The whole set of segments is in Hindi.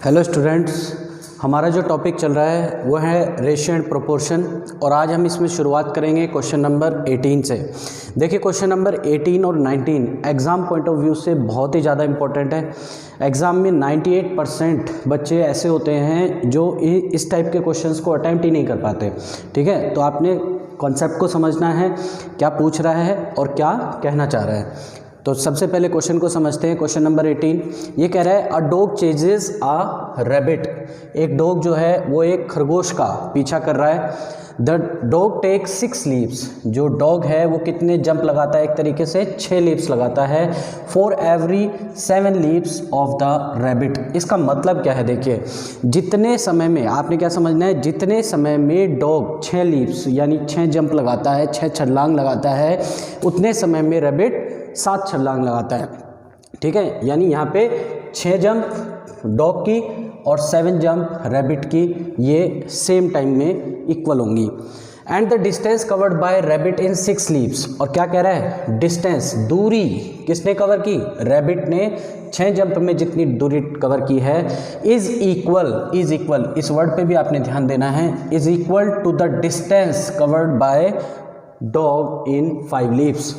हेलो स्टूडेंट्स, हमारा जो टॉपिक चल रहा है वो है रेशियो एंड प्रोपोर्शन और आज हम इसमें शुरुआत करेंगे क्वेश्चन नंबर 18 से। देखिए क्वेश्चन नंबर 18 और 19 एग्ज़ाम पॉइंट ऑफ व्यू से बहुत ही ज़्यादा इंपॉर्टेंट है। एग्ज़ाम में 98% बच्चे ऐसे होते हैं जो इस टाइप के क्वेश्चंस को अटैम्प्ट ही नहीं कर पाते। ठीक है, तो आपने कॉन्सेप्ट को समझना है, क्या पूछ रहा है और क्या कहना चाह रहा है। तो सबसे पहले क्वेश्चन को समझते हैं। क्वेश्चन नंबर 18 ये कह रहा है a dog ceases a rabbit. एक डॉग जो है वो एक खरगोश का पीछा कर रहा है। The dog take 6 leaps. जो डॉग है वो कितने जंप लगाता है? एक तरीके से 6 लीप्स लगाता है for every 7 leaps of the rabbit. इसका मतलब क्या है? देखिए जितने समय में, आपने क्या समझना है, जितने समय में डॉग 6 लीप्स यानी 6 जंप लगाता है, 6 छलांग लगाता है, उतने समय में रैबिट 7 छलांग लगाता है। ठीक है, यानी यहाँ पे 6 जंप डॉग की और 7 जंप रैबिट की, ये सेम टाइम में इक्वल होंगी। And the distance covered bye rabbit in 6 leaps. और क्या कह रहा है? डिस्टेंस, दूरी किसने कवर की? रैबिट ने 6 जंप में जितनी दूरी कवर की है, इज इक्वल, इस वर्ड पे भी आपने ध्यान देना है, is equal to the distance covered by dog in 5 leaps.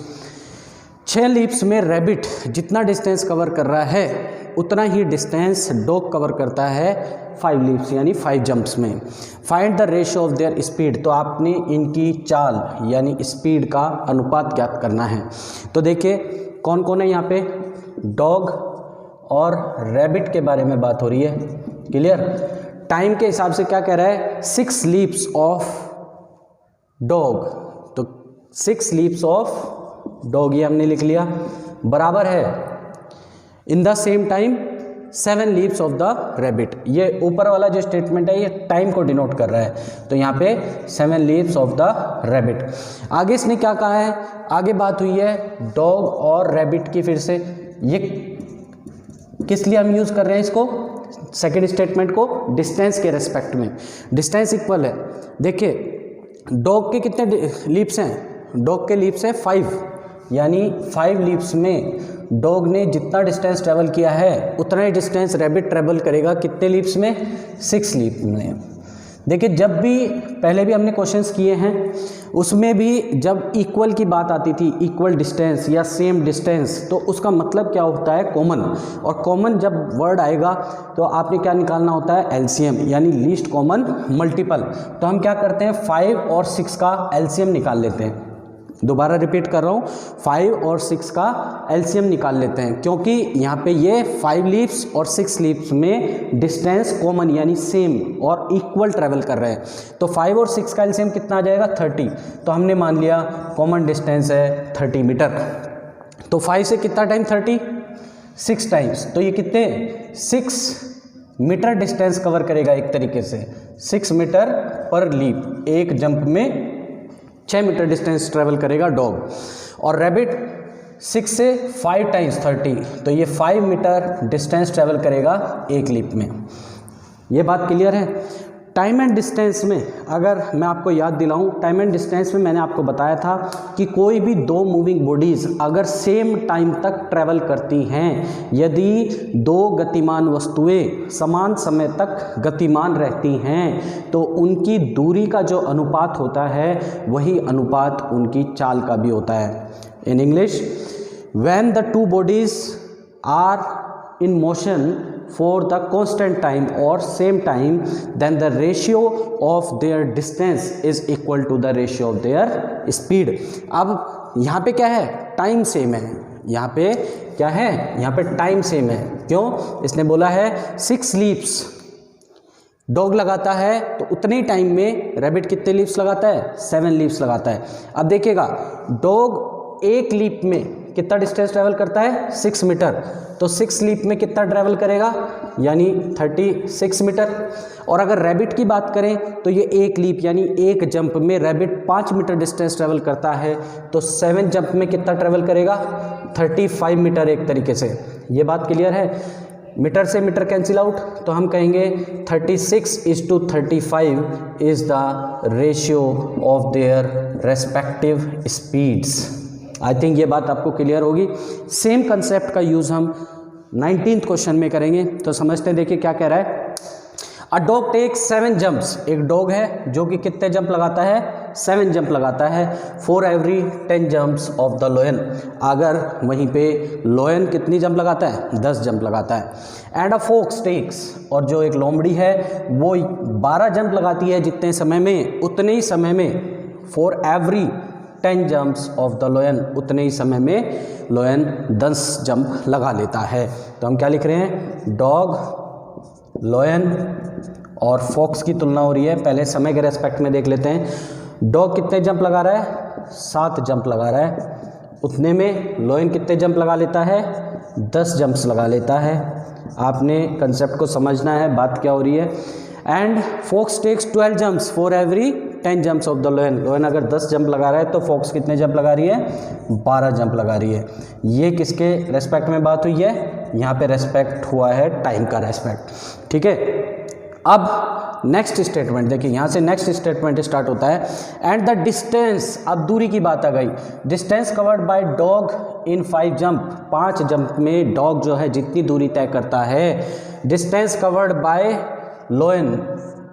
6 leaps में रैबिट जितना डिस्टेंस कवर कर रहा है उतना ही डिस्टेंस डॉग कवर करता है 5 लीप्स यानी 5 जंप्स में। Find the ratio of there speed. तो आपने इनकी चाल यानी स्पीड का अनुपात ज्ञात करना है। तो देखिए कौन कौन है यहाँ पे? डॉग और रैबिट के बारे में बात हो रही है। क्लियर? टाइम के हिसाब से क्या कह रहा है? 6 लीप्स ऑफ डॉग। तो 6 लीप्स ऑफ डॉग ये हमने लिख लिया, बराबर है in the same time 7 leaps of the rabbit. ये ऊपर वाला जो स्टेटमेंट है ये टाइम को डिनोट कर रहा है, तो यहाँ पे 7 लीप्स ऑफ द रैबिट। आगे इसने क्या कहा है? आगे बात हुई है डॉग और रैबिट की। फिर से ये किस लिए हम यूज़ कर रहे हैं इसको, सेकेंड स्टेटमेंट को? डिस्टेंस के रेस्पेक्ट में। डिस्टेंस इक्वल है। देखिए डॉग के कितने लीप्स हैं? डॉग के लीप्स है 5, यानी 5 लीप्स में डॉग ने जितना डिस्टेंस ट्रेवल किया है उतना ही डिस्टेंस रैबिट ट्रेवल करेगा कितने लीप्स में? 6 लीप में। देखिए जब भी पहले भी हमने क्वेश्चंस किए हैं उसमें भी जब इक्वल की बात आती थी, इक्वल डिस्टेंस या सेम डिस्टेंस, तो उसका मतलब क्या होता है? कॉमन। और कॉमन जब वर्ड आएगा तो आपने क्या निकालना होता है? एलसीएम यानी लीस्ट कॉमन मल्टीपल। तो हम क्या करते हैं? 5 और 6 का एलसीएम निकाल लेते हैं। दोबारा रिपीट कर रहा हूँ, 5 और 6 का एलसीएम निकाल लेते हैं, क्योंकि यहाँ पे ये 5 लीप्स और 6 लीप्स में डिस्टेंस कॉमन यानी सेम और इक्वल ट्रेवल कर रहे हैं। तो 5 और 6 का एलसीएम कितना आ जाएगा? 30। तो हमने मान लिया कॉमन डिस्टेंस है 30 मीटर। तो 5 से कितना टाइम? 30, 6 टाइम्स। तो ये कितने? 6 मीटर डिस्टेंस कवर करेगा एक तरीके से। 6 मीटर पर लीप, एक जंप में 6 मीटर डिस्टेंस ट्रेवल करेगा डॉग। और रैबिट 6 से 5 टाइम्स 30, तो ये 5 मीटर डिस्टेंस ट्रेवल करेगा एक लीप में। ये बात क्लियर है? टाइम एंड डिस्टेंस में अगर मैं आपको याद दिलाऊं, टाइम एंड डिस्टेंस में मैंने आपको बताया था कि कोई भी 2 मूविंग बॉडीज़ अगर सेम टाइम तक ट्रैवल करती हैं, यदि 2 गतिमान वस्तुएं समान समय तक गतिमान रहती हैं, तो उनकी दूरी का जो अनुपात होता है वही अनुपात उनकी चाल का भी होता है। In English, when the 2 bodies are in motion for the constant time or same time, then the ratio of their distance is equal to the ratio of their speed. अब यहाँ पे क्या है? टाइम सेम है। यहाँ पे क्या है? यहाँ पे टाइम सेम है। क्यों? इसने बोला है 6 लीप्स डॉग लगाता है, तो उतने ही टाइम में रैबिट कितने लीप्स लगाता है? 7 लीप्स लगाता है। अब देखिएगा डॉग एक लीप में कितना डिस्टेंस ट्रैवल करता है? 6 मीटर। तो 6 लीप में कितना ट्रैवल करेगा? यानी 36 मीटर। और अगर रैबिट की बात करें तो ये एक लीप यानी एक जंप में रैबिट 5 मीटर डिस्टेंस ट्रैवल करता है, तो 7 जंप में कितना ट्रैवल करेगा? 35 मीटर एक तरीके से। ये बात क्लियर है? मीटर से मीटर कैंसिल आउट, तो हम कहेंगे 36:35 is the ratio of their respective speeds. I think ये बात आपको क्लियर होगी। सेम कंसेप्ट का यूज़ हम 19th क्वेश्चन में करेंगे। तो समझते हैं, देखिए क्या कह रहा है। अ डॉग टेक 7 जंप्स, एक डॉग है जो कि कितने जंप लगाता है, 7 जंप लगाता है, for every 10 jumps of the लोयन, अगर वहीं पे लोयन कितनी जंप लगाता है, 10 जंप लगाता है। एंड अ फॉक्स टेक्स, और जो एक लोमड़ी है वो 12 जंप लगाती है, जितने समय में, उतने ही समय में, for every 10 jumps of the लोयन, उतने ही समय में लोयन 10 जंप लगा लेता है। तो हम क्या लिख रहे हैं, डॉग, लोयन और फॉक्स की तुलना हो रही है। पहले समय के रेस्पेक्ट में देख लेते हैं। डॉग कितने जंप लगा रहा है, 7 जंप लगा रहा है, उतने में लोयन कितने जंप लगा लेता है, 10 जंप्स लगा लेता है। आपने कंसेप्ट को समझना है, बात क्या हो रही है। And fox takes 12 jumps for every 10 jumps of the lion, lion अगर 10 जंप लगा रहा है तो फॉक्स कितने जंप लगा रही है, 12 जंप लगा रही है। ये किसके रेस्पेक्ट में बात हुई है, यहाँ पे रेस्पेक्ट हुआ है टाइम का रेस्पेक्ट, ठीक है। अब नेक्स्ट स्टेटमेंट देखिए, यहाँ से नेक्स्ट स्टेटमेंट स्टार्ट होता है। एंड द डिस्टेंस, अब दूरी की बात आ गई। Distance covered by dog in 5 jump, 5 jump में डॉग जो है जितनी दूरी तय करता है, डिस्टेंस कवर्ड बाय लोयन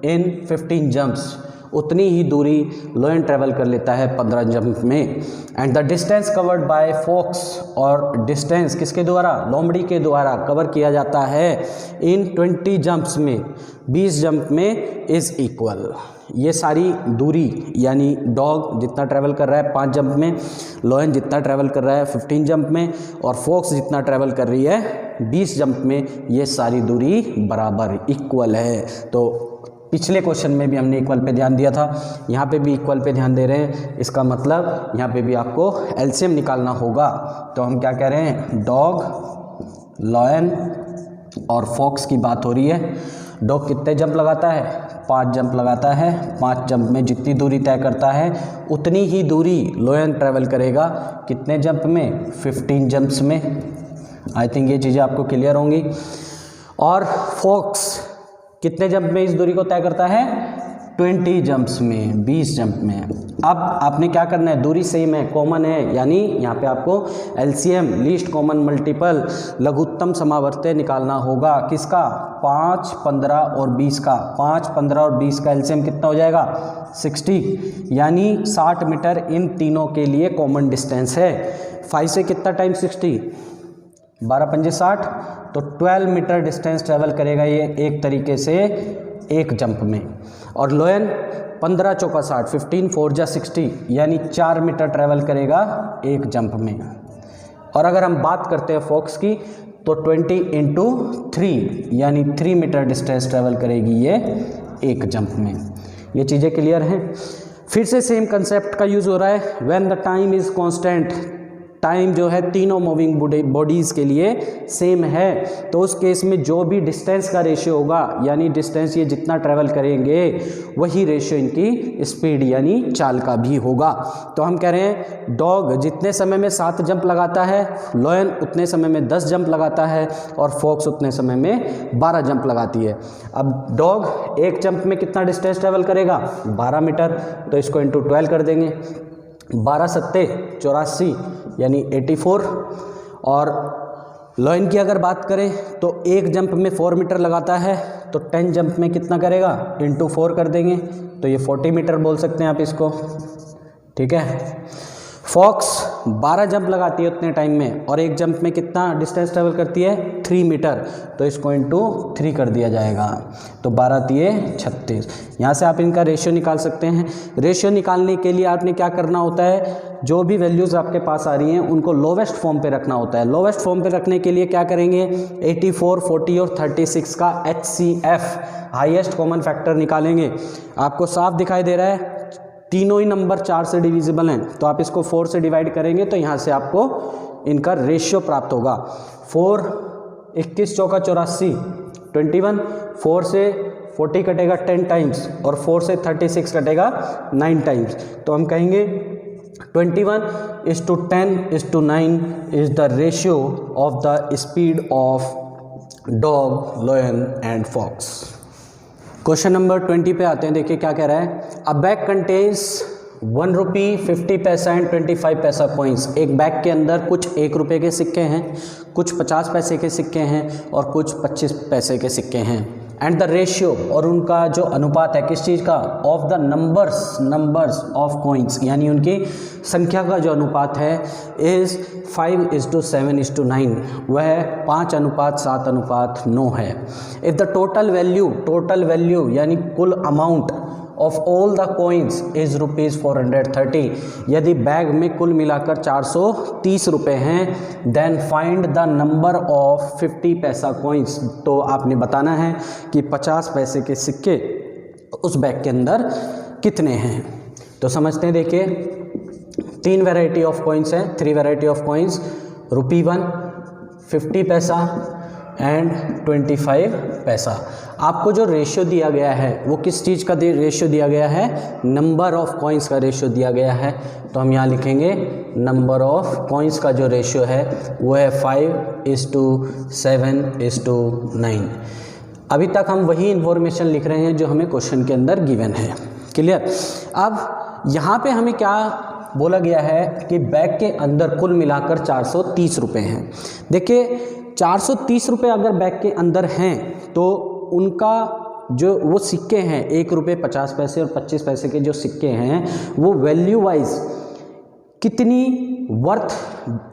इन 15 जंप्स, उतनी ही दूरी लोयन ट्रेवल कर लेता है 15 जंप में। And the distance covered by fox, और डिस्टेंस किसके द्वारा, लोमड़ी के द्वारा कवर किया जाता है इन 20 जंप्स में, 20 जंप में, इज़ इक्वल। ये सारी दूरी यानी डॉग जितना ट्रैवल कर रहा है 5 जंप में, लोयन जितना ट्रैवल कर रहा है 15 जंप में, और फॉक्स जितना ट्रैवल कर रही है 20 जंप में, ये सारी दूरी बराबर इक्वल है। तो पिछले क्वेश्चन में भी हमने इक्वल पे ध्यान दिया था, यहाँ पे भी इक्वल पे ध्यान दे रहे हैं। इसका मतलब यहाँ पे भी आपको एलसीएम निकालना होगा। तो हम क्या कह रहे हैं, डॉग, लॉयन और फॉक्स की बात हो रही है। डॉग कितने जंप लगाता है, 5 जंप लगाता है, 5 जंप में जितनी दूरी तय करता है उतनी ही दूरी लोयन ट्रैवल करेगा, कितने जंप में, 15 जंप्स में। आई थिंक ये चीज़ें आपको क्लियर होंगी। और फॉक्स कितने जंप में इस दूरी को तय करता है, 20 जंप्स में, 20 जंप में। अब आपने क्या करना है, दूरी सेम है, कॉमन है, यानी यहाँ पे आपको एलसीएम, लीस्ट कॉमन मल्टीपल, लघुत्तम समावर्त्य निकालना होगा। किसका, 5, 15 और 20 का। 5, 15 और 20 का एलसीएम कितना हो जाएगा, 60, यानी 60 मीटर इन तीनों के लिए कॉमन डिस्टेंस है। 5 से कितना टाइम 60, 12 पंजे 60, तो 12 मीटर डिस्टेंस ट्रैवल करेगा ये एक तरीके से एक जंप में। और लोयन 15 चौका 60, 15 4 जा 60, यानी 4 मीटर ट्रैवल करेगा एक जंप में। और अगर हम बात करते हैं फॉक्स की, तो 20 × 3 यानी 3 मीटर डिस्टेंस ट्रैवल करेगी ये एक जंप में। ये चीज़ें क्लियर हैं। फिर से सेम कंसेप्ट का यूज़ हो रहा है। When the time is constant, time जो है तीनों मूविंग बॉडीज़ के लिए सेम है, तो उस केस में जो भी डिस्टेंस का रेशियो होगा, यानी डिस्टेंस ये जितना ट्रैवल करेंगे वही रेशियो इनकी स्पीड यानी चाल का भी होगा। तो हम कह रहे हैं डॉग जितने समय में 7 जंप लगाता है, लोयन उतने समय में 10 जंप लगाता है, और फॉक्स उतने समय में 12 जंप लगाती है। अब डॉग एक जंप में कितना डिस्टेंस ट्रैवल करेगा, 12 मीटर, तो इसको इंटू 12 कर देंगे, 12 सत्ते 84 यानी 84। और लोयन की अगर बात करें तो एक जंप में 4 मीटर लगाता है, तो 10 जंप में कितना करेगा, इंटू 4 कर देंगे, तो ये 40 मीटर बोल सकते हैं आप इसको, ठीक है। फॉक्स 12 जंप लगाती है उतने टाइम में, और एक जंप में कितना डिस्टेंस ट्रैवल करती है, 3 मीटर, तो इसको इंटू 3 कर दिया जाएगा, तो 12 तिये 36। यहाँ से आप इनका रेशियो निकाल सकते हैं। रेशियो निकालने के लिए आपने क्या करना होता है, जो भी वैल्यूज़ आपके पास आ रही हैं उनको लोवेस्ट फॉर्म पे रखना होता है। लोवेस्ट फॉर्म पे रखने के लिए क्या करेंगे, 84, 40 और 36 का HCF हाईएस्ट कॉमन फैक्टर निकालेंगे। आपको साफ दिखाई दे रहा है तीनों ही नंबर 4 से डिविजिबल हैं, तो आप इसको 4 से डिवाइड करेंगे तो यहाँ से आपको इनका रेशियो प्राप्त होगा। 4 21 चौका 84 21, 4 से 40 कटेगा 10 टाइम्स, और 4 से 36 कटेगा 9 टाइम्स, तो हम कहेंगे 21:10:9 is the ratio of the speed of dog, lion and fox. Question number 20 पे आते हैं। देखिए क्या कह रहा है, अ बैग कंटेन्स 1 रुपी 50 पैसा एंड 25 पैसा कॉइन्स। एक बैग के अंदर कुछ 1 रुपये के सिक्के हैं, कुछ 50 पैसे के सिक्के हैं और कुछ 25 पैसे के सिक्के हैं। एंड द रेशियो, और उनका जो अनुपात है किस चीज़ का, of the numbers of coins, यानी उनकी संख्या का जो अनुपात है इज़ 5:7:9, वह 5:7:9 है। इफ़ द टोटल वैल्यू यानी कुल amount of all the coins is ₹430, यदि बैग में कुल मिलाकर 430 रुपये हैं, then find the number of 50 paisa coins, तो आपने बताना है कि 50 पैसे के सिक्के उस बैग के अंदर कितने हैं। तो समझते हैं, देखिए 3 वैरायटी ऑफ कॉइन्स हैं, 3 वैरायटी ऑफ कॉइन्स, ₹1, 50 पैसा एंड 25 पैसा। आपको जो रेशियो दिया गया है वो किस चीज़ का रेशियो दिया गया है, नंबर ऑफ कॉइन्स का रेशियो दिया गया है। तो हम यहाँ लिखेंगे नंबर ऑफ कॉइन्स का जो रेशियो है वो है 5:7:9। अभी तक हम वही इन्फॉर्मेशन लिख रहे हैं जो हमें क्वेश्चन के अंदर गिवन है। क्लियर। अब यहाँ पे हमें क्या बोला गया है कि बैग के अंदर कुल मिलाकर 430 रुपये हैं। देखिए 430 रुपये अगर बैग के अंदर हैं तो उनका जो वो सिक्के हैं 1 रुपये 50 पैसे और 25 पैसे के जो सिक्के हैं वो वैल्यू वाइज कितनी वर्थ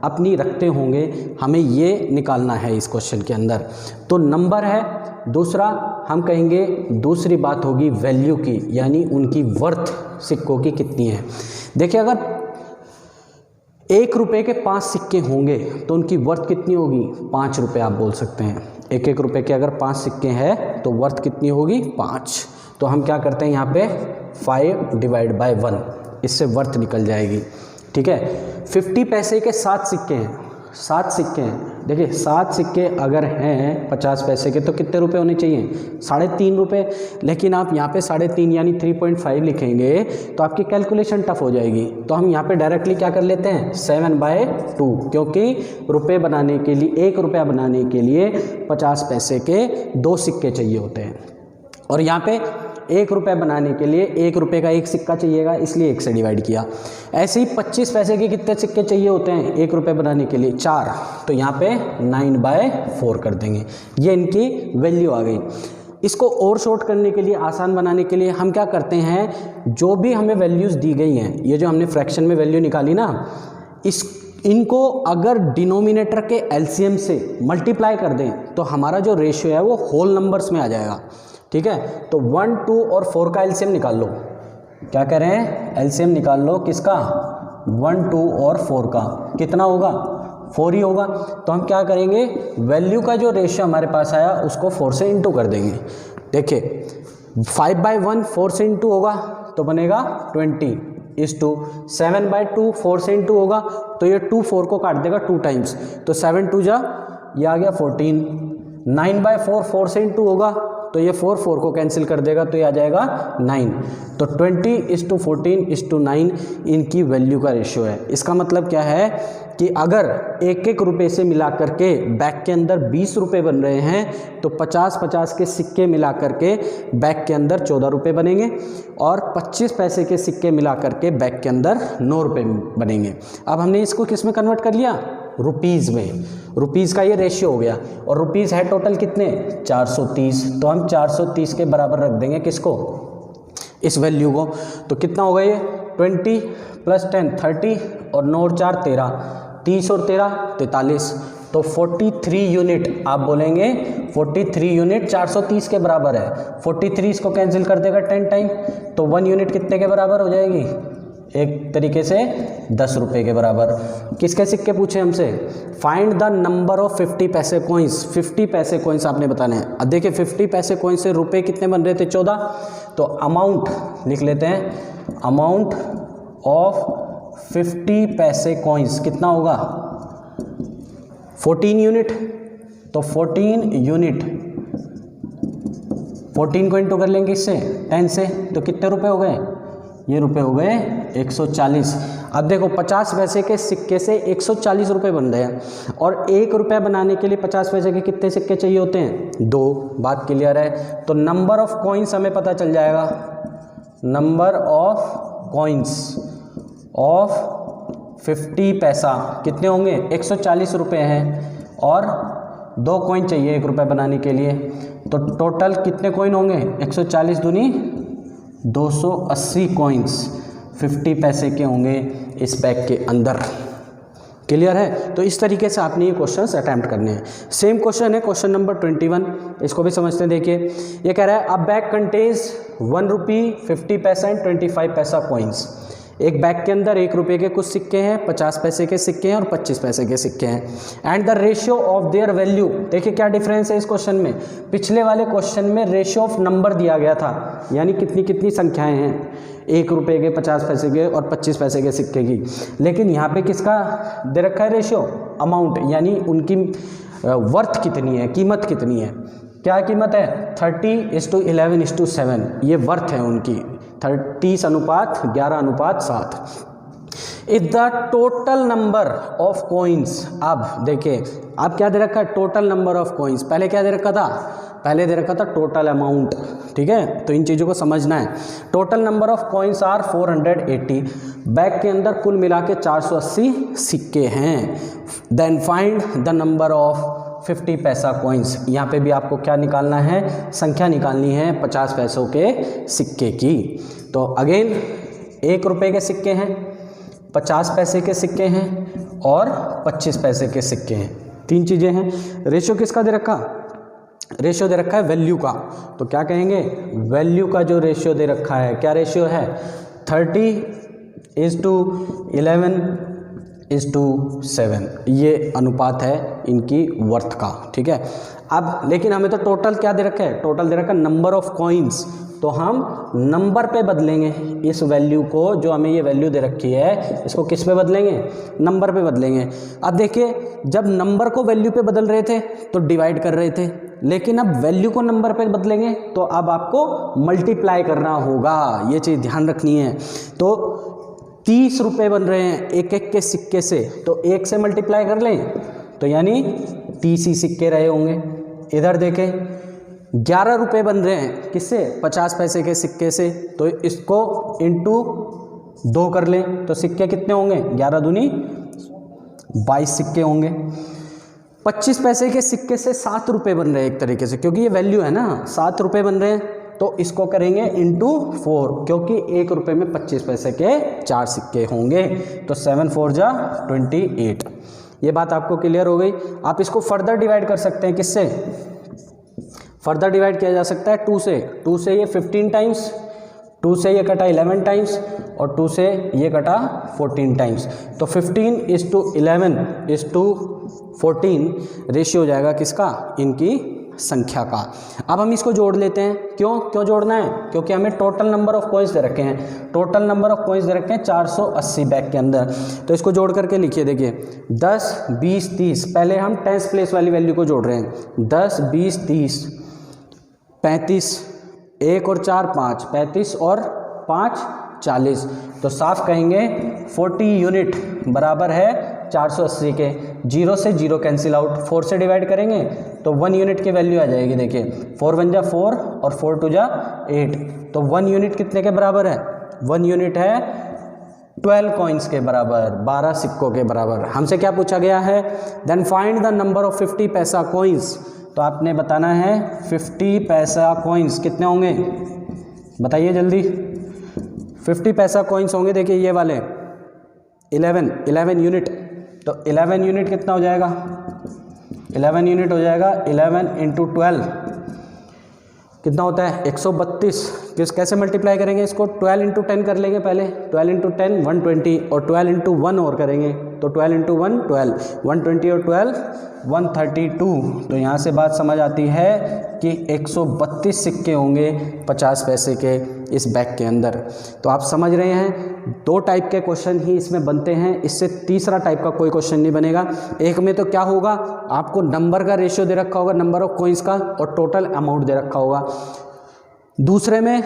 अपनी रखते होंगे, हमें ये निकालना है इस क्वेश्चन के अंदर। तो नंबर है, दूसरा हम कहेंगे दूसरी बात होगी वैल्यू की, यानी उनकी वर्थ सिक्कों की कितनी है। देखिए अगर 1 रुपये के 5 सिक्के होंगे तो उनकी वर्थ कितनी होगी, 5 रुपये आप बोल सकते हैं। 1 रुपये के अगर 5 सिक्के हैं तो वर्थ कितनी होगी, 5। तो हम क्या करते हैं यहाँ पे 5/1, इससे वर्थ निकल जाएगी। ठीक है। 50 पैसे के 7 सिक्के हैं, 7 सिक्के हैं। देखिए 7 सिक्के अगर हैं 50 पैसे के तो कितने रुपए होने चाहिए, 3.5 रुपये। लेकिन आप यहाँ पे 3.5 यानी 3.5 लिखेंगे तो आपकी कैलकुलेशन टफ हो जाएगी। तो हम यहाँ पे डायरेक्टली क्या कर लेते हैं 7/2, क्योंकि रुपये बनाने के लिए 1 रुपया बनाने के लिए 50 पैसे के 2 सिक्के चाहिए होते हैं, और यहाँ पे 1 रुपये बनाने के लिए 1 रुपये का 1 सिक्का चाहिएगा, इसलिए 1 से डिवाइड किया। ऐसे ही 25 पैसे के कितने सिक्के चाहिए होते हैं 1 रुपये बनाने के लिए, 4। तो यहाँ पे 9/4 कर देंगे। ये इनकी वैल्यू आ गई। इसको और शॉर्ट करने के लिए, आसान बनाने के लिए हम क्या करते हैं, जो भी हमें वैल्यूज़ दी गई हैं, ये जो हमने फ्रैक्शन में वैल्यू निकाली ना, इनको अगर डिनोमिनेटर के एलसीएम से मल्टीप्लाई कर दें तो हमारा जो रेशियो है वो होल नंबर्स में आ जाएगा। ठीक है। तो 1, 2 और 4 का एलसीएम निकाल लो। क्या कह रहे हैं, एलसीएम निकाल लो किसका, 1, 2 और 4 का। कितना होगा, 4 ही होगा। तो हम क्या करेंगे, वैल्यू का जो रेशियो हमारे पास आया उसको 4 से इंटू कर देंगे। देखिए 5/1 4 से इंटू होगा तो बनेगा 20:7/2 4 से इंटू होगा तो ये 2 4 को काट देगा 2 टाइम्स, तो 7 2 जा, ये आ गया 14। 9/4 4 से इंटू होगा तो ये 4 4 को कैंसिल कर देगा तो ये आ जाएगा 9। तो 20:14:9 इनकी वैल्यू का रेशियो है। इसका मतलब क्या है कि अगर 1-1 रुपये से मिलाकर के बैग के अंदर 20 रुपये बन रहे हैं तो 50-50 के सिक्के मिलाकर के बैग के अंदर 14 रुपये बनेंगे, और 25 पैसे के सिक्के मिलाकर के बैग के अंदर 9 रुपये बनेंगे। अब हमने इसको किस में कन्वर्ट कर लिया, रुपीज़ में। रुपीज़ का ये रेशियो हो गया, और रुपीज़ है टोटल कितने 430, तो हम 430 के बराबर रख देंगे किसको, इस वैल्यू को। तो कितना होगा ये 20 + 10 30 और 9 और 4 13, 30 और 13 43, तो 43 यूनिट आप बोलेंगे 43 यूनिट 430 के बराबर है। 43 इसको कैंसिल कर देगा 10 टाइम, तो 1 यूनिट कितने के बराबर हो जाएगी, एक तरीके से 10 रुपये के बराबर। किसके सिक्के पूछे हमसे, फाइंड द नंबर ऑफ 50 पैसे कॉइन्स। 50 पैसे कॉइन्स आपने बताने हैं। अब देखिए 50 पैसे कॉइन्स से रुपए कितने बन रहे थे 14, तो अमाउंट लिख लेते हैं, अमाउंट ऑफ 50 पैसे कॉइन्स कितना होगा 14 यूनिट, तो 14 यूनिट 14 को इंटू कर लेंगे इससे 10 से, तो कितने रुपए हो गए, ये रुपए हो गए 140। अब देखो 50 पैसे के सिक्के से 140 रुपये बन रहे हैं, और 1 रुपया बनाने के लिए 50 पैसे के कितने सिक्के चाहिए होते हैं 2। बात क्लियर है। तो नंबर ऑफ कॉइन्स हमें पता चल जाएगा, नंबर ऑफ कॉइन्स ऑफ 50 पैसा कितने होंगे, 140 रुपये हैं और 2 कॉइन चाहिए 1 रुपये बनाने के लिए, तो टोटल कितने कॉइन होंगे, 140 दूनी 280 कॉइन्स 50 पैसे के होंगे इस बैग के अंदर। क्लियर है। तो इस तरीके से आपने ये क्वेश्चंस अटैम्प्ट करने हैं। सेम क्वेश्चन है क्वेश्चन नंबर 21, इसको भी समझते हैं। देखिए ये कह रहा है अ बैग कंटेन्स 1 रुपी 50 पैसा एंड 25 पैसा कॉइन्स। एक बैग के अंदर 1 रुपये के कुछ सिक्के हैं, 50 पैसे के सिक्के हैं और 25 पैसे के सिक्के हैं। And the ratio of their value, देखिए क्या डिफरेंस है इस क्वेश्चन में। पिछले वाले क्वेश्चन में रेशियो ऑफ नंबर दिया गया था, यानी कितनी कितनी संख्याएं हैं 1 रुपये के, 50 पैसे के और 25 पैसे के सिक्के की। लेकिन यहाँ पे किसका दे रखा है रेशियो, अमाउंट, यानी उनकी वर्थ कितनी है, कीमत कितनी है। क्या कीमत है, 30:11:7, ये वर्थ है उनकी, 30:11:7। If the total number of coins, अब देखिए अब क्या दे रखा है, टोटल नंबर ऑफ कॉइन्स। पहले क्या दे रखा था, पहले दे रखा था टोटल अमाउंट, ठीक है। तो इन चीज़ों को समझना है। Total number of coins are 480, bag के अंदर कुल मिला के 480 सिक्के हैं। Then find the number of 50 paisa coins. यहाँ पे भी आपको क्या निकालना है, संख्या निकालनी है 50 पैसों के सिक्के की। तो अगेन 1 रुपये के सिक्के हैं, 50 पैसे के सिक्के हैं और 25 पैसे के सिक्के हैं, 3 चीज़ें हैं। रेशियो किसका दे रखा, रेशियो दे रखा है वैल्यू का। तो क्या कहेंगे, वैल्यू का जो रेशियो दे रखा है, क्या रेशियो है, 30:11:7, ये अनुपात है इनकी वर्थ का, ठीक है। अब लेकिन हमें तो टोटल क्या दे रखा है, टोटल दे रखा है नंबर ऑफ कॉइन्स, तो हम नंबर पे बदलेंगे इस वैल्यू को, जो हमें ये वैल्यू दे रखी है इसको किस पे बदलेंगे, नंबर पे बदलेंगे। अब देखिए जब नंबर को वैल्यू पे बदल रहे थे तो डिवाइड कर रहे थे, लेकिन अब वैल्यू को नंबर पे बदलेंगे तो अब आपको मल्टीप्लाई करना होगा, ये चीज़ ध्यान रखनी है। तो 30 रुपये बन रहे हैं एक एक के सिक्के से, तो 1 से मल्टीप्लाई कर लें तो यानी 30 ही सिक्के रहे होंगे। इधर देखें 11 रुपये बन रहे हैं किससे, 50 पैसे के सिक्के से, तो इसको इंटू 2 कर लें तो सिक्के कितने होंगे, 11 दूनी 22 सिक्के होंगे। 25 पैसे के सिक्के से 7 रुपये बन रहे हैं एक तरीके से, क्योंकि ये वैल्यू है ना, 7 रुपये बन रहे हैं, तो इसको करेंगे इंटू 4, क्योंकि 1 रुपये में 25 पैसे के 4 सिक्के होंगे, तो 7 4 जा 28। ये बात आपको क्लियर हो गई। आप इसको फर्दर डिवाइड कर सकते हैं, किससे, फर्दर डिवाइड किया जा सकता है 2 से। 2 से ये 15 टाइम्स, 2 से ये कटा 11 टाइम्स और 2 से ये कटा 14 टाइम्स, तो 15:11:14 रेशियो हो जाएगा किसका, इनकी संख्या का। अब हम इसको जोड़ लेते हैं, क्यों जोड़ना है, क्योंकि हमें टोटल नंबर ऑफ कॉइन्स दे रखे हैं, टोटल नंबर ऑफ कॉइन्स दे रखे हैं 480 बैग के अंदर। तो इसको जोड़ करके लिखिए, देखिए 10 20 30, पहले हम टेंस प्लेस वाली वैल्यू को जोड़ रहे हैं, 10 20 30 35, 1 और 4 5, 35 और 5 40, तो साफ कहेंगे 40 यूनिट बराबर है 480 के। 0 से 0 कैंसिल आउट, 4 से डिवाइड करेंगे तो 1 यूनिट की वैल्यू आ जाएगी। देखिए 4 1 जा 4 और 4 2 जा 8, तो 1 यूनिट कितने के बराबर है, 1 यूनिट है 12 कॉइन्स के बराबर, 12 सिक्कों के बराबर। हमसे क्या पूछा गया है, then find the number of 50 paisa coins. तो आपने बताना है 50 पैसा कॉइन्स कितने होंगे, बताइए जल्दी। 50 पैसा कॉइन्स होंगे, देखिए ये वाले 11 यूनिट, तो 11 यूनिट कितना हो जाएगा, 11 यूनिट हो जाएगा 11 × 12 कितना होता है 132। कैसे मल्टीप्लाई करेंगे इसको, 12 × 10 कर लेंगे पहले, 12 × 10 120 और 12 × 1 और करेंगे तो 12 × 1 12, 120 और 12 132। तो यहाँ से बात समझ आती है कि 132 सिक्के होंगे 50 पैसे के इस बैग के अंदर। तो आप समझ रहे हैं 2 टाइप के क्वेश्चन ही इसमें बनते हैं, इससे तीसरा टाइप का कोई क्वेश्चन नहीं बनेगा। एक में तो क्या होगा, आपको नंबर का रेशियो दे रखा होगा, नंबर ऑफ कॉइन्स का, और टोटल अमाउंट दे रखा होगा। दूसरे में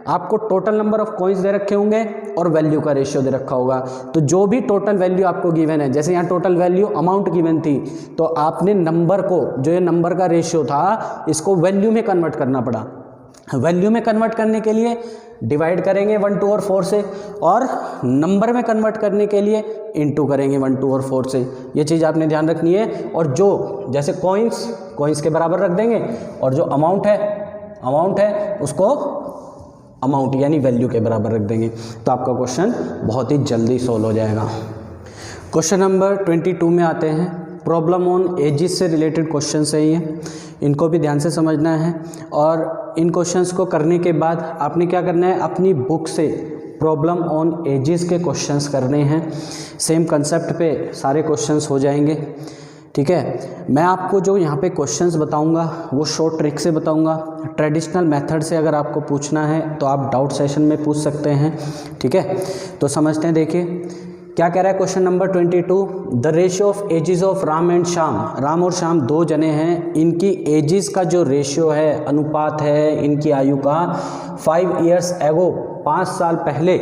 आपको टोटल नंबर ऑफ कॉइन्स दे रखे होंगे और वैल्यू का रेशियो दे रखा होगा। तो जो भी टोटल वैल्यू आपको गिवन है, जैसे यहाँ टोटल वैल्यू अमाउंट गिवन थी, तो आपने नंबर को, जो ये नंबर का रेशियो था, इसको वैल्यू में कन्वर्ट करना पड़ा। वैल्यू में कन्वर्ट करने के लिए डिवाइड करेंगे 1, 2 और 4 से, और नंबर में कन्वर्ट करने के लिए इनटू करेंगे 1, 2 और 4 से। ये चीज़ आपने ध्यान रखनी है। और जो जैसे कॉइन्स के बराबर रख देंगे, और जो अमाउंट है उसको अमाउंट यानी वैल्यू के बराबर रख देंगे, तो आपका क्वेश्चन बहुत ही जल्दी सोल्व हो जाएगा। क्वेश्चन नंबर 22 में आते हैं। प्रॉब्लम ऑन एजिस से रिलेटेड क्वेश्चन है ये, इनको भी ध्यान से समझना है। और इन क्वेश्चंस को करने के बाद आपने क्या करना है, अपनी बुक से प्रॉब्लम ऑन एजिस के क्वेश्चंस करने हैं। सेम कंसेप्ट पे सारे क्वेश्चंस हो जाएंगे, ठीक है। मैं आपको जो यहाँ पे क्वेश्चंस बताऊँगा वो शॉर्ट ट्रिक से बताऊँगा। ट्रेडिशनल मेथड से अगर आपको पूछना है तो आप डाउट सेशन में पूछ सकते हैं, ठीक है। तो समझते हैं, देखिए क्या कह रहा है question number 22। The ratio of ages of Ram and Shyam, Ram और श्याम 2 जने हैं, इनकी एजिस का जो रेशियो है, अनुपात है इनकी आयु का, 5 years ago 5 साल पहले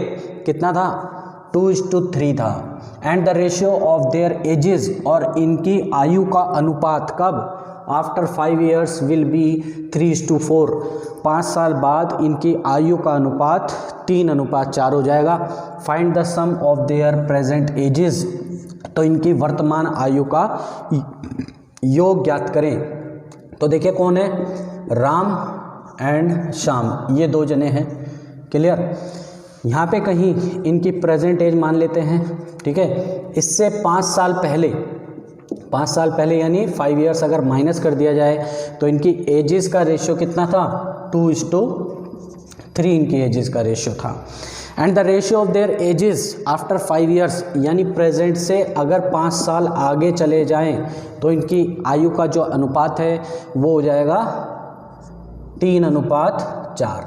कितना था, 2:3 था। And the ratio of their ages, और इनकी आयु का अनुपात कब, आफ्टर 5 years विल बी 3:4। 5 साल बाद इनकी आयु का अनुपात 3:4 हो जाएगा। Find the sum of their present ages, तो इनकी वर्तमान आयु का योग ज्ञात करें। तो देखिए कौन है, राम एंड श्याम, ये 2 जने हैं, क्लियर। यहाँ पे कहीं इनकी प्रेजेंट एज मान लेते हैं, ठीक है। इससे 5 साल पहले यानी 5 years अगर माइनस कर दिया जाए तो इनकी एजेस का रेशियो कितना था, 2:3 इनकी एजेस का रेशियो था। And the ratio of their edges after 5 years, यानी प्रेजेंट से अगर 5 साल आगे चले जाएं तो इनकी आयु का जो अनुपात है वो हो जाएगा 3:4।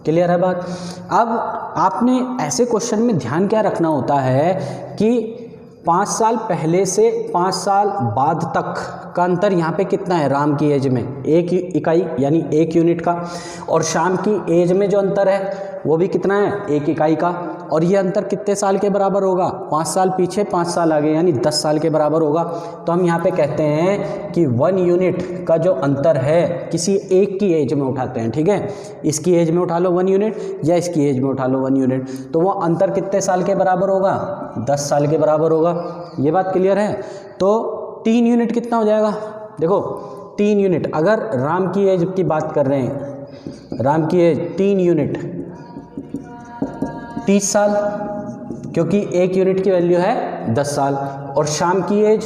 क्लियर है बात। अब आपने ऐसे क्वेश्चन में ध्यान क्या रखना होता है कि 5 साल पहले से 5 साल बाद तक का अंतर यहाँ पे कितना है, राम की एज में 1 इकाई यानी 1 यूनिट का, और श्याम की एज में जो अंतर है वो भी कितना है, 1 इकाई का। और ये अंतर कितने साल के बराबर होगा, 5 साल पीछे 5 साल आगे यानी 10 साल के बराबर होगा। तो हम यहाँ पे कहते हैं कि 1 यूनिट का जो अंतर है किसी एक की एज में उठाते हैं, ठीक है। इसकी एज में उठा लो 1 यूनिट, या इसकी एज में उठा लो 1 यूनिट, तो वो अंतर कितने साल के बराबर होगा, 10 साल के बराबर होगा। ये बात क्लियर है। तो 3 यूनिट कितना हो जाएगा, देखो 3 यूनिट, अगर राम की एज की बात कर रहे हैं, राम की एज 3 यूनिट 30 साल, क्योंकि 1 यूनिट की वैल्यू है 10 साल। और श्याम की एज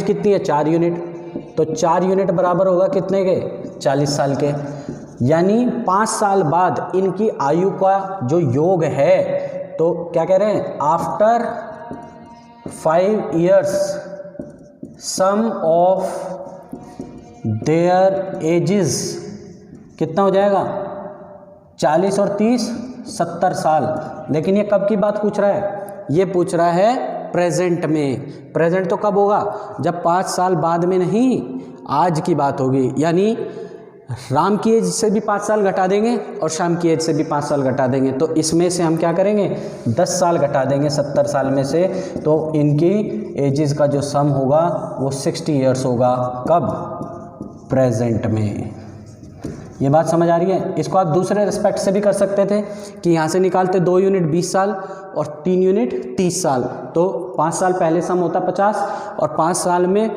कितनी है, 4 यूनिट, तो 4 यूनिट बराबर होगा कितने के, 40 साल के। यानी 5 साल बाद इनकी आयु का जो योग है, तो क्या कह रहे हैं, after 5 years sum of their ages कितना हो जाएगा, 40 और 30 70 साल। लेकिन ये कब की बात पूछ रहा है, ये पूछ रहा है प्रेजेंट में। प्रेजेंट तो कब होगा, जब 5 साल बाद में नहीं, आज की बात होगी। यानी राम की एज से भी 5 साल घटा देंगे और श्याम की एज से भी 5 साल घटा देंगे, तो इसमें से हम क्या करेंगे, 10 साल घटा देंगे 70 साल में से, तो इनकी एजेस का जो सम होगा वो 60 years होगा। कब, प्रेजेंट में। ये बात समझ आ रही है। इसको आप दूसरे रिस्पेक्ट से भी कर सकते थे कि यहाँ से निकालते 2 यूनिट 20 साल और 3 यूनिट 30 साल, तो 5 साल पहले सम होता 50, और 5 साल में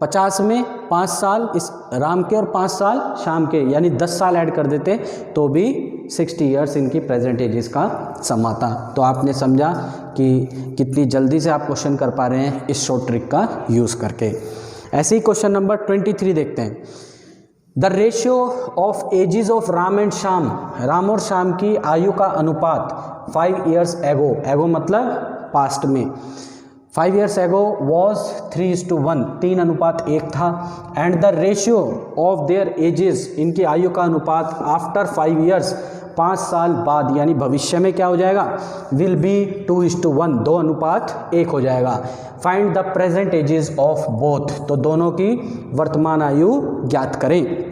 50 में 5 साल इस राम के और 5 साल श्याम के, यानी 10 साल ऐड कर देते तो भी 60 years इनकी प्रेजेंट एजेस का सम आता। तो आपने समझा कि कितनी जल्दी से आप क्वेश्चन कर पा रहे हैं इस शॉर्ट ट्रिक का यूज़ करके। ऐसे ही क्वेश्चन नंबर 23 देखते हैं। The ratio of ages of Ram and Shyam, Ram और श्याम की आयु का अनुपात 5 years ago, एगो मतलब पास्ट में, 5 years ago was 3:1, 3:1 था। And the ratio of their edges, इनकी आयु का अनुपात आफ्टर 5 years, 5 साल बाद यानी भविष्य में क्या हो जाएगा, विल बी 2:1, 2:1 हो जाएगा। Find the present ages of both, तो दोनों की वर्तमान आयु ज्ञात करें।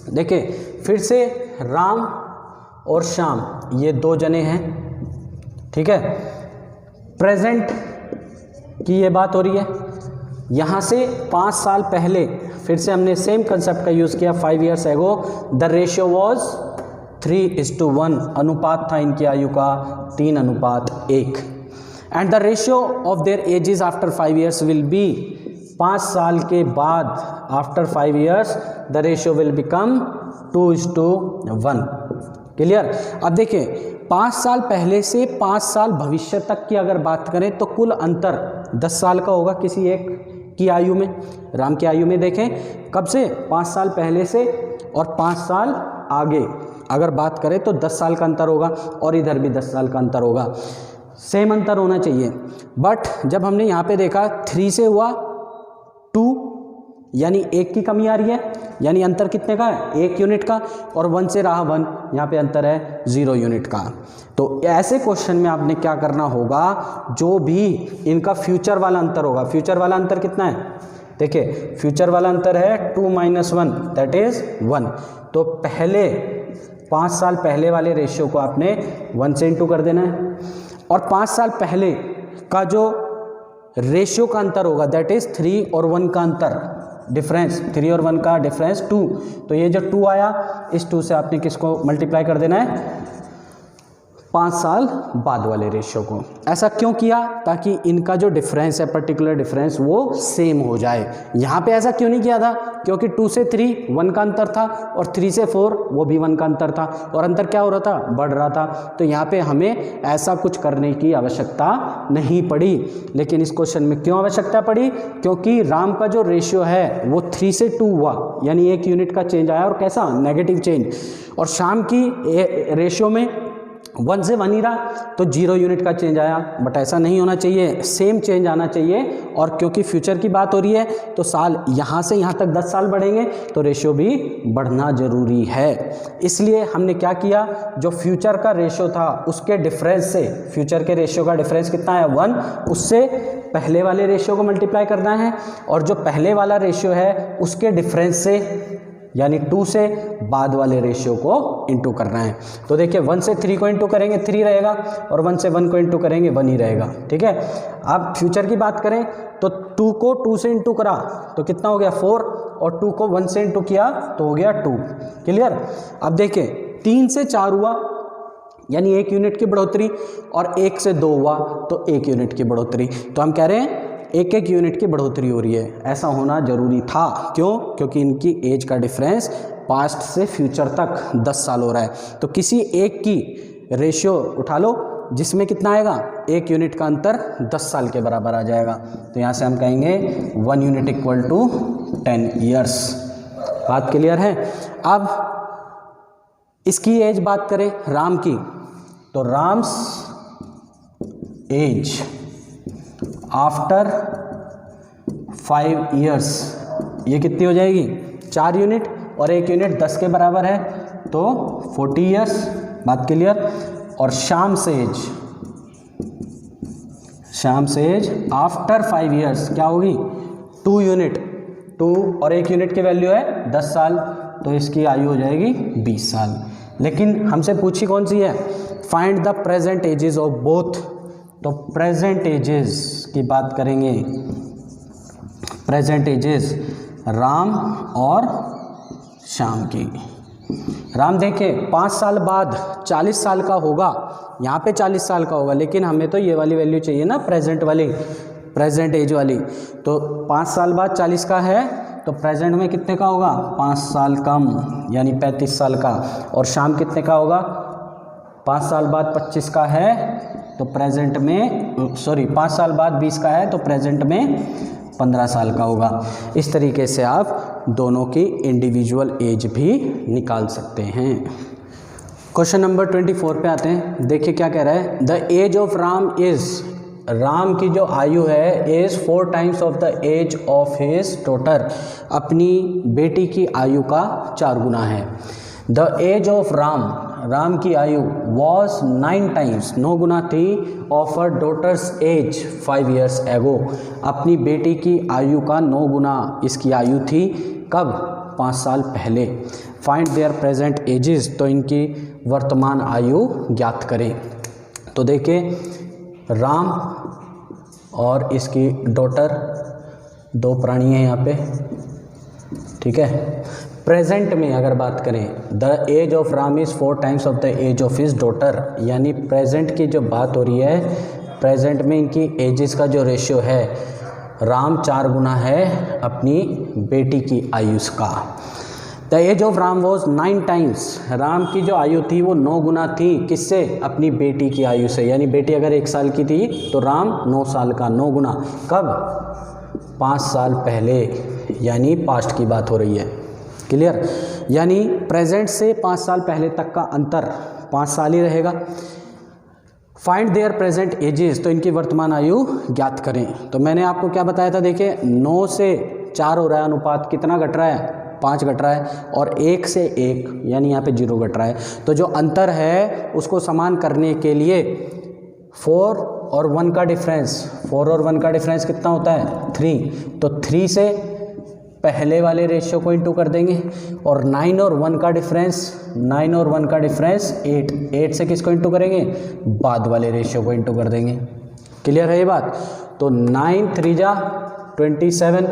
देखिए फिर से राम और श्याम ये 2 जने हैं, ठीक है। प्रेजेंट की ये बात हो रही है। यहाँ से 5 साल पहले फिर से हमने सेम कंसेप्ट का यूज़ किया 5 years ago, the ratio was 3:1, अनुपात था इनकी आयु का 3:1, and the ratio of their edges after 5 years will be, 5 साल के बाद after 5 years the ratio will become 2:1। Clear. अब देखिए 5 साल पहले से 5 साल भविष्य तक की अगर बात करें तो कुल अंतर 10 साल का होगा किसी एक की आयु में। राम की आयु में देखें कब से, 5 साल पहले से और 5 साल आगे अगर बात करें तो 10 साल का अंतर होगा, और इधर भी 10 साल का अंतर होगा, सेम अंतर होना चाहिए। बट जब हमने यहाँ पे देखा 3 से हुआ 2, यानी 1 की कमी आ रही है, यानी अंतर कितने का है, 1 यूनिट का, और 1 से रहा 1, यहाँ पे अंतर है 0 यूनिट का। तो ऐसे क्वेश्चन में आपने क्या करना होगा, जो भी इनका फ्यूचर वाला अंतर होगा, फ्यूचर वाला अंतर कितना है, देखिए फ्यूचर वाला अंतर है 2 - 1 दैट इज 1। तो पहले 5 साल पहले वाले रेशियो को आपने 1 से इंटू कर देना है, और 5 साल पहले का जो रेशियो का अंतर होगा दैट इज 3 और 1 का अंतर, डिफरेंस 3 और 1 का डिफरेंस 2। तो ये जो 2 आया, इस 2 से आपने किसको मल्टीप्लाई कर देना है, 5 साल बाद वाले रेशियो को। ऐसा क्यों किया, ताकि इनका जो डिफरेंस है, पर्टिकुलर डिफरेंस, वो सेम हो जाए। यहाँ पे ऐसा क्यों नहीं किया था, क्योंकि 2 से 3 1 का अंतर था, और 3 से 4 वो भी 1 का अंतर था, और अंतर क्या हो रहा था, बढ़ रहा था। तो यहाँ पे हमें ऐसा कुछ करने की आवश्यकता नहीं पड़ी। लेकिन इस क्वेश्चन में क्यों आवश्यकता पड़ी, क्योंकि राम का जो रेशियो है वो 3 से 2 हुआ, यानी 1 यूनिट का चेंज आया, और कैसा, नेगेटिव चेंज। और शाम की रेशियो में 1 से 1 ही रहा, तो 0 यूनिट का चेंज आया। बट ऐसा नहीं होना चाहिए, सेम चेंज आना चाहिए। और क्योंकि फ्यूचर की बात हो रही है तो साल यहाँ से यहाँ तक 10 साल बढ़ेंगे, तो रेशियो भी बढ़ना जरूरी है। इसलिए हमने क्या किया, जो फ्यूचर का रेशियो था उसके डिफरेंस से, फ्यूचर के रेशियो का डिफरेंस कितना है 1, उससे पहले वाले रेशियो को मल्टीप्लाई करना है, और जो पहले वाला रेशियो है उसके डिफरेंस से, यानी 2 से बाद वाले रेशियो को इंटू करना है। तो देखिए 1 से 3 को इंटू करेंगे 3 रहेगा, और 1 से 1 को इंटू करेंगे 1 ही रहेगा। ठीक है। अब फ्यूचर की बात करें तो 2 को 2 से इंटू करा तो कितना हो गया 4, और 2 को 1 से इंटू किया तो हो गया 2। क्लियर। अब देखिए 3 से 4 हुआ, यानी 1 यूनिट की बढ़ोतरी, और 1 से 2 हुआ तो 1 यूनिट की बढ़ोतरी। तो हम कह रहे हैं 1 यूनिट की बढ़ोतरी हो रही है। ऐसा होना जरूरी था, क्यों, क्योंकि इनकी एज का डिफरेंस पास्ट से फ्यूचर तक 10 साल हो रहा है। तो किसी एक की रेशियो उठा लो जिसमें कितना आएगा, 1 यूनिट का अंतर 10 साल के बराबर आ जाएगा। तो यहाँ से हम कहेंगे 1 यूनिट इक्वल टू 10 ईयर्स। बात क्लियर है। अब इसकी एज बात करें राम की, तो राम्स एज आफ्टर 5 ईयर्स ये कितनी हो जाएगी, 4 यूनिट, और 1 यूनिट 10 के बराबर है तो 40 ईयर्स। बात क्लियर। और शाम से एज आफ्टर 5 ईयर्स क्या होगी, 2 यूनिट, 2 और 1 यूनिट की वैल्यू है 10 साल, तो इसकी आयु हो जाएगी 20 साल। लेकिन हमसे पूछी कौन सी है, find the present ages of both. तो प्रेजेंट एजेस की बात करेंगे, प्रेजेंट एजेस राम और श्याम की। राम देखे 5 साल बाद 40 साल का होगा, यहाँ पे 40 साल का होगा, लेकिन हमें तो ये वाली वैल्यू चाहिए ना, प्रेजेंट वाली, प्रेजेंट एज वाली। तो 5 साल बाद 40 का है तो प्रेजेंट में कितने का होगा, 5 साल कम, यानी 35 साल का। और श्याम कितने का होगा, 5 साल बाद 25 का है तो प्रेजेंट में, सॉरी 5 साल बाद 20 का है तो प्रेजेंट में 15 साल का होगा। इस तरीके से आप दोनों की इंडिविजुअल एज भी निकाल सकते हैं। क्वेश्चन नंबर 24 पे आते हैं। देखिए क्या कह रहा है, the age of Ram is, Ram की जो आयु है is 4 times of the age of his daughter, अपनी बेटी की आयु का 4 गुना है। The age of Ram, Ram की आयु वॉज 9 टाइम्स, 9 गुना थी, of her daughter's age 5 years ago, अपनी बेटी की आयु का 9 गुना इसकी आयु थी, कब, 5 साल पहले। फाइंड देयर प्रेजेंट एजेस, तो इनकी वर्तमान आयु ज्ञात करें। तो देखिए राम और इसकी डॉटर, 2 प्राणी हैं यहाँ पे, ठीक है। प्रेजेंट में अगर बात करें, the age of Ram is 4 times of the age of his daughter, यानी प्रेजेंट की जो बात हो रही है, प्रेजेंट में इनकी एजेस का जो रेशियो है, राम 4 गुना है अपनी बेटी की आयु का। The age of Ram was 9 times, Ram की जो आयु थी वो 9 गुना थी, किससे? अपनी बेटी की आयु से। यानी बेटी अगर 1 साल की थी तो राम 9 साल का, 9 गुना। कब? 5 साल पहले, यानी पास्ट की बात हो रही है। क्लियर? यानी प्रेजेंट से 5 साल पहले तक का अंतर 5 साल ही रहेगा। फाइंड देयर प्रेजेंट एजेस, तो इनकी वर्तमान आयु ज्ञात करें। तो मैंने आपको क्या बताया था, देखिए 9 से 4 हो रहा है अनुपात, कितना घट रहा है? 5 घट रहा है, और 1 से 1 यानी यहाँ पे 0 घट रहा है। तो जो अंतर है उसको समान करने के लिए 4 और 1 का डिफरेंस, 4 और 1 का डिफरेंस कितना होता है? 3। तो 3 से पहले वाले रेशियो को इंटू कर देंगे, और 9 और 1 का डिफरेंस, 9 और 1 का डिफरेंस 8, 8 से किसको इंटू करेंगे? बाद वाले रेशियो को इंटू कर देंगे। क्लियर है ये बात? तो 9 3 जा 27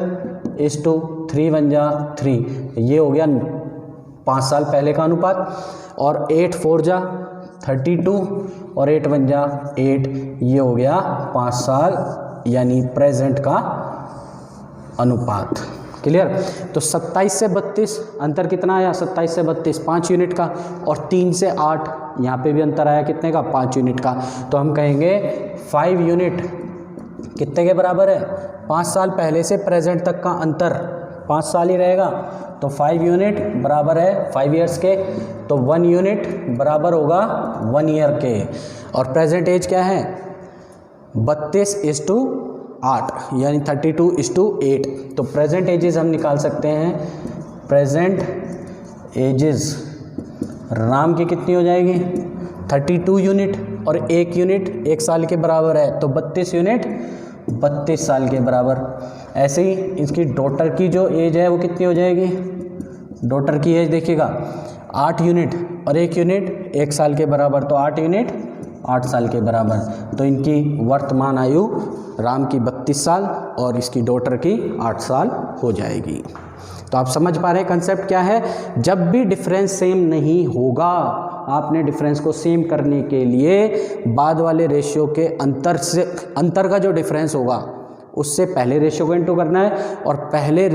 इस टू 3 1 जा 3, ये हो गया 5 साल पहले का अनुपात। और 8 4 जा 32 और 8 1 जा 8, ये हो गया 5 साल यानी प्रेजेंट का अनुपात। क्लियर? तो 27 से 32 अंतर कितना आया? 27 से 32 5 यूनिट का, और 3 से 8 यहाँ पे भी अंतर आया कितने का? 5 यूनिट का। तो हम कहेंगे 5 यूनिट कितने के बराबर है? 5 साल पहले से प्रेजेंट तक का अंतर 5 साल ही रहेगा। तो 5 यूनिट बराबर है 5 ईयर्स के, तो 1 यूनिट बराबर होगा 1 ईयर के। और प्रेजेंट एज क्या है? 32:8 यानी 32:8। तो प्रेजेंट एजेस हम निकाल सकते हैं। प्रेजेंट एजेस राम की कितनी हो जाएगी? 32 यूनिट, और 1 यूनिट 1 साल के बराबर है, तो 32 यूनिट 32 साल के बराबर। ऐसे ही इसकी डॉटर की जो एज है वो कितनी हो जाएगी? डॉटर की एज देखिएगा 8 यूनिट, और 1 यूनिट 1 साल के बराबर, तो 8 यूनिट 8 साल के बराबर। तो इनकी वर्तमान आयु राम की 32 साल और इसकी डॉटर की 8 साल हो जाएगी। तो आप समझ पा रहे हैं कंसेप्ट क्या है? जब भी डिफरेंस सेम नहीं होगा, आपने डिफरेंस को सेम करने के लिए बाद वाले रेशियो के अंतर का जो डिफरेंस होगा उससे पहले रेशियो को इंटू करना है, और पहले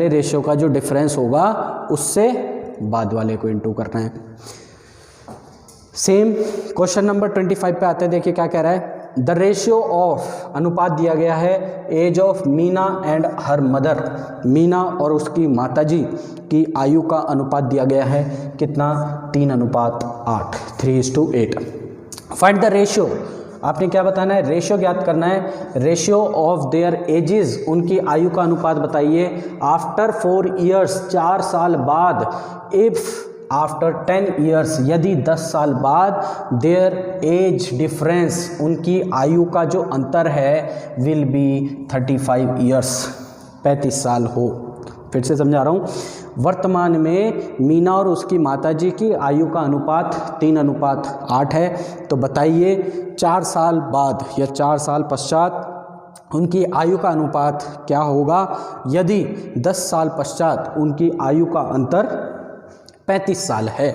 रेशियो का जो डिफरेंस होगा उससे बाद वाले को इंटू करना है। सेम क्वेश्चन नंबर 25 पे आते हैं। देखिए क्या कह रहा है? द रेशियो ऑफ, अनुपात दिया गया है, age of Meena and her mother, Meena और उसकी माताजी की आयु का अनुपात दिया गया है कितना? 3:8, 3:8। फाइंड द रेशियो, आपने क्या बताना है? रेशियो ज्ञात करना है। रेशियो ऑफ देयर एजेस, उनकी आयु का अनुपात बताइए। आफ्टर 4 ईयर्स, 4 साल बाद। इफ आफ्टर 10 ईयर्स, यदि 10 साल बाद। देयर एज डिफरेंस, उनकी आयु का जो अंतर है, विल बी 35 ईयर्स, 35 साल हो। फिर से समझा रहा हूँ। वर्तमान में मीना और उसकी माताजी की आयु का अनुपात 3:8 है। तो बताइए 4 साल बाद या 4 साल पश्चात उनकी आयु का अनुपात क्या होगा यदि 10 साल पश्चात उनकी आयु का अंतर 35 साल है।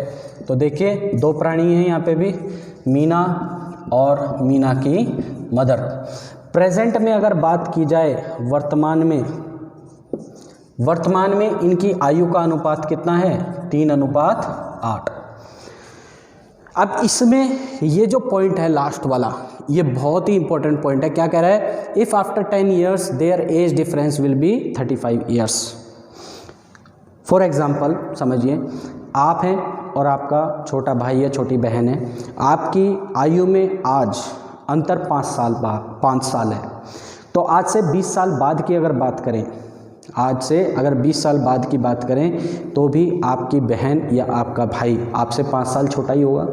तो देखिए 2 प्राणी हैं यहाँ पे भी, मीना और मीना की मदर। प्रेजेंट में अगर बात की जाए, वर्तमान में इनकी आयु का अनुपात कितना है? 3:8। अब इसमें ये जो पॉइंट है लास्ट वाला, ये बहुत ही इंपॉर्टेंट पॉइंट है। क्या कह रहा है? If after 10 years their age difference will be 35 years. For example समझिए, आप हैं और आपका छोटा भाई या छोटी बहन है। आपकी आयु में आज अंतर 5 साल है। तो आज से 20 साल बाद की अगर बात करें, आज से अगर 20 साल बाद की बात करें, तो भी आपकी बहन या आपका भाई आपसे 5 साल छोटा ही होगा।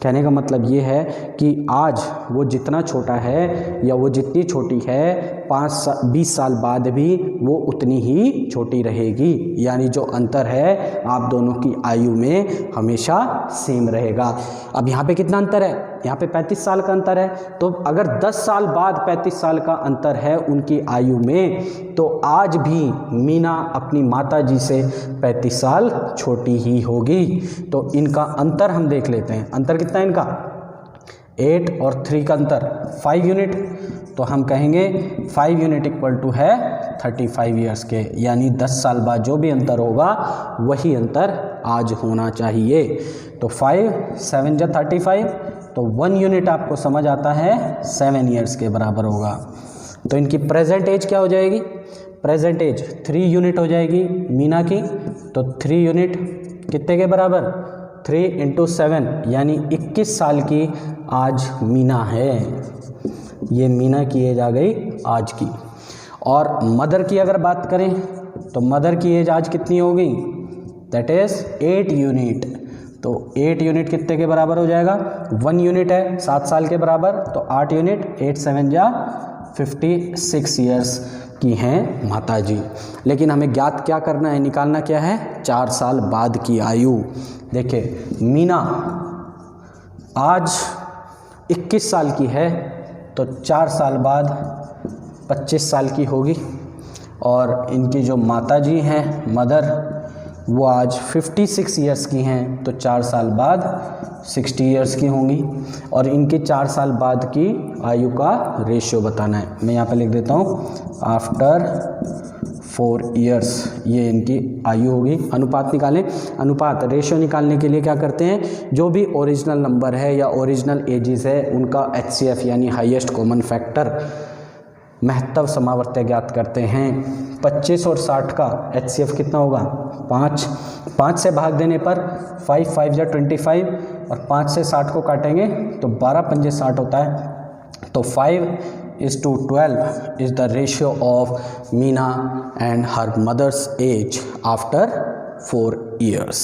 कहने का मतलब ये है कि आज वो जितना छोटा है या वो जितनी छोटी है, 20 साल बाद भी वो उतनी ही छोटी रहेगी, यानी जो अंतर है आप दोनों की आयु में हमेशा सेम रहेगा। अब यहाँ पे कितना अंतर है, यहाँ पे 35 साल का अंतर है, तो अगर 10 साल बाद 35 साल का अंतर है उनकी आयु में, तो आज भी मीना अपनी माता जी से 35 साल छोटी ही होगी। तो इनका अंतर हम देख लेते हैं, अंतर कितना है इनका, 8 और 3 का अंतर 5 यूनिट, तो हम कहेंगे 5 यूनिट इक्वल टू है 35 ईयर्स के, यानी 10 साल बाद जो भी अंतर होगा वही अंतर आज होना चाहिए। तो 5 7 जा 35, तो 1 यूनिट आपको समझ आता है 7 ईयर्स के बराबर होगा। तो इनकी प्रेजेंट एज क्या हो जाएगी, प्रेजेंट एज 3 यूनिट हो जाएगी मीना की, तो 3 यूनिट कितने के बराबर, 3 × 7 यानी 21 साल की आज मीना है। ये मीना की एज आ गई आज की। और मदर की अगर बात करें तो मदर की एज आज कितनी होगी, दैट इज़ 8 यूनिट। तो 8 यूनिट कितने के बराबर हो जाएगा, 1 यूनिट है 7 साल के बराबर, तो 8 यूनिट 8 7 जा 56 ईयर्स की हैं माता जी। लेकिन हमें ज्ञात क्या करना है, निकालना क्या है, 4 साल बाद की आयु। देखिए मीना आज 21 साल की है, तो 4 साल बाद 25 साल की होगी, और इनकी जो माता जी हैं मदर, वो आज 56 ईयर्स की हैं, तो 4 साल बाद 60 ईयर्स की होंगी। और इनके 4 साल बाद की आयु का रेशियो बताना है, मैं यहाँ पे लिख देता हूँ आफ्टर 4 ईयर्स, ये इनकी आयु होगी। अनुपात निकालें, अनुपात रेशियो निकालने के लिए क्या करते हैं, जो भी ओरिजिनल नंबर है या ओरिजिनल एजेस है उनका HCF यानी हाईएस्ट कॉमन फैक्टर महत्तव समावर्त्य ज्ञात करते हैं। 25 और 60 का HCF कितना होगा, 5 से भाग देने पर 5 5 जा 25, और 5 से 60 को काटेंगे तो 12 पंजे 60 होता है। तो 5:12 is the ratio of Meena and her mother's age after 4 years।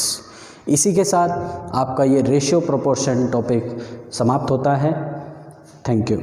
इसी के साथ आपका ये रेशियो प्रोपोर्शन टॉपिक समाप्त होता है। Thank you.